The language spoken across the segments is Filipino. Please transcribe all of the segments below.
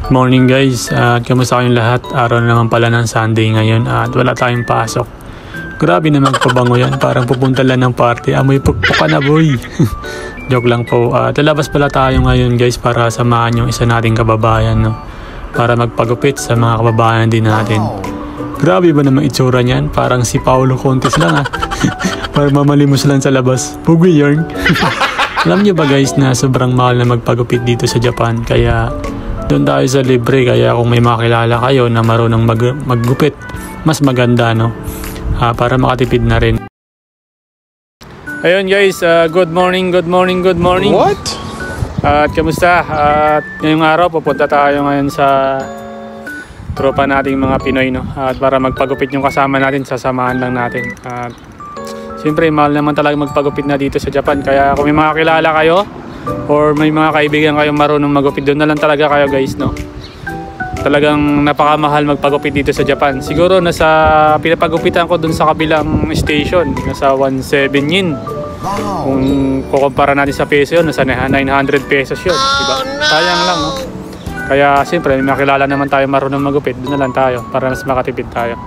Morning guys, kamusta kayong lahat? Araw na naman pala ng Sunday ngayon at wala tayong pasok. Grabe na magpabango yan, parang pupunta lang ng party. Amoy pukpuka na boy. Joke lang po. Lalabas pala tayo ngayon guys para samahan yung isa nating kababayan, no? Para magpagupit sa mga kababayan din natin. Grabe ba naman itsura niyan? Parang si Paolo Contes lang Parang mamalimos lang sa labas. Pugoy yarn. Alam niyo ba guys na sobrang mahal na magpagupit dito sa Japan, kaya doon tayo sa libre. Kaya kung may makilala kayo na marunong maggupit, mas maganda, no? Para makatipid na rin. Ayun guys, good morning. What? At kamusta? At ngayong araw pupunta tayo ngayon sa tropa nating mga Pinoy, no? At para magpagupit yung kasama natin, sasamahan lang natin. At siyempre mahal naman talaga magpagupit na dito sa Japan. Kaya kung may mga kilala kayo or may mga kaibigan kayong marunong magupit, doon na lang talaga kayo guys, no? Talagang napakamahal magpagupit dito sa Japan. Siguro nasa pinapagupitan ko doon sa kabilang station, nasa 1.7 yen. Kung kukumpara natin sa peso yun, nasa 900 pesos yun, diba? Sayang lang, no? Kaya siyempre may makilala naman tayo marunong magupit, doon na lang tayo para mas makatipid tayo.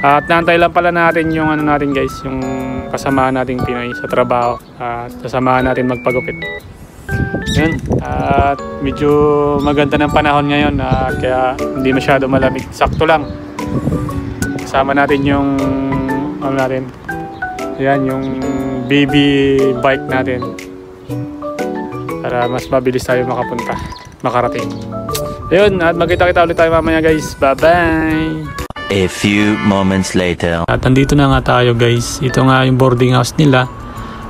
At naantay lang pala natin yung ano natin guys, yung kasama nating Pinoy sa trabaho. At kasamahan natin magpagupit. Yun. At medyo maganda ng panahon ngayon, kaya hindi masyado malamig. Sakto lang. Kasama natin yung ano natin. Yan, yung baby bike natin. Para mas mabilis tayo makarating. Ayun, at magkita-kita ulit tayo mamaya guys. Bye-bye! A few moments later. At andito na nga tayo guys. Ito nga yung boarding house nila.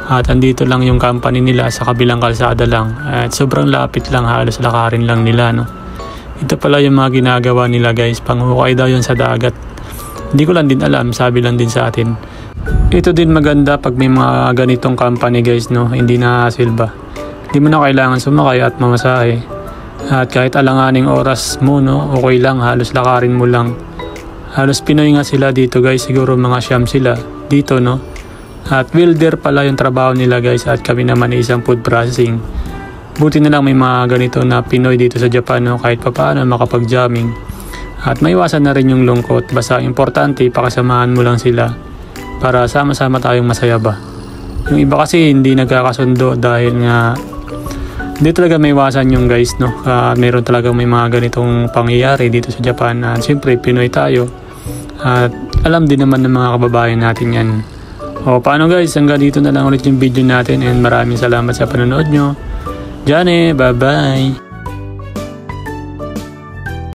At andito lang yung company nila, sa kabilang kalsada lang. At sobrang lapit lang, halos lakarin lang nila, no? Ito pala yung mga ginagawa nila guys. Panghukay daw yun sa dagat. Hindi ko lang din alam, sabi lang din sa atin. Ito din maganda pag may mga ganitong company guys, no? Hindi na silba. Hindi mo na kailangan sumakay at mamasahe. At kahit alanganing oras mo, no? Okay lang, halos lakarin mo lang. Halos Pinoy nga sila dito guys. Siguro mga siyam sila dito, no? At welder pala yung trabaho nila guys. At kami naman isang food processing. Buti na lang may mga ganito na Pinoy dito sa Japan, no? Kahit pa paano makapag-jamming. At maiwasan na rin yung lungkot. Basta importante, pakasamahan mo lang sila para sama-sama tayong masaya ba. Yung iba kasi hindi nagkakasundo dahil nga hindi talaga maiwasan yung guys, no? Meron talaga may mga ganitong pangyayari dito sa Japan. At siyempre Pinoy tayo. At alam din naman ng mga kababayan natin yan. O paano guys, hanggang dito na lang ulit yung video natin, and maraming salamat sa panonood nyo. Diyan bye bye!